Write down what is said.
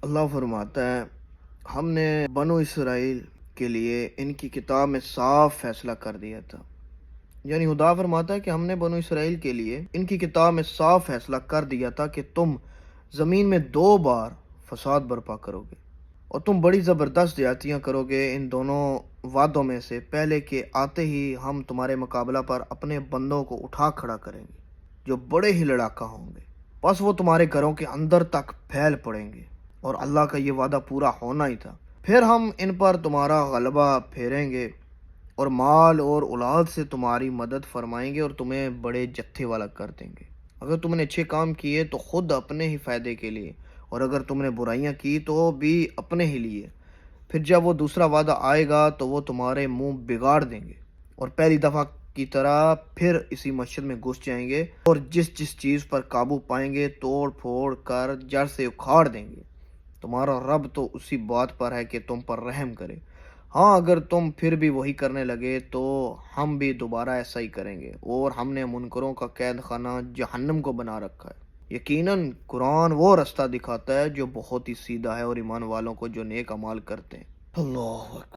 اللہ فرماتا ہے ہم نے بنو اسرائیل کے لیے ان کی کتاب میں صاف فیصلہ کر دیا تھا۔ یعنی خدا فرماتا ہے کہ ہم نے بنو اسرائیل کے لیے ان کی کتاب میں صاف فیصلہ کر دیا تھا کہ تم زمین میں 2 بار فساد برپا کرو گے اور تم بڑی زبردست زیادتیاں کرو گے ان دونوں وعدوں میں سے پہلے کہ آتے ہی ہم تمہارے مقابلہ پر اپنے بندوں کو اٹھا کھڑا کریں گے جو بڑے ہی لڑاکا ہوں گے، بس وہ تمہارے گھروں کے اندر تک پھیل پڑیں گے، اور اللہ کا یہ وعدہ پورا ہونا ہی تھا۔ پھر ہم ان پر تمہارا غلبہ پھیریں گے اور مال اور اولاد سے تمہاری مدد فرمائیں گے اور تمہیں بڑے جتھے والا کر دیں گے۔ اگر تم نے اچھے کام کیے تو خود اپنے ہی فائدے کے لیے، اور اگر تم نے برائیاں کی تو بھی اپنے ہی لیے۔ پھر جب وہ دوسرا وعدہ آئے گا تو وہ تمہارے منہ بگاڑ دیں گے اور پہلی دفعہ کی طرح پھر اسی مسجد میں گھس جائیں گے، اور جس جس چیز پر قابو پائیں گے توڑ پھوڑ کر جڑ سے اکھاڑ دیں گے۔ تمہارا رب تو اسی بات پر ہے کہ تم پر رحم کرے۔ ہاں اگر تم پھر بھی وہی کرنے لگے تو ہم بھی دوبارہ ایسا ہی کریں گے، اور ہم نے منکروں کا قید خانہ جہنم کو بنا رکھا ہے۔ یقیناً قرآن وہ رستہ دکھاتا ہے جو بہت ہی سیدھا ہے، اور ایمان والوں کو جو نیک اعمال کرتے ہیں۔ اللہ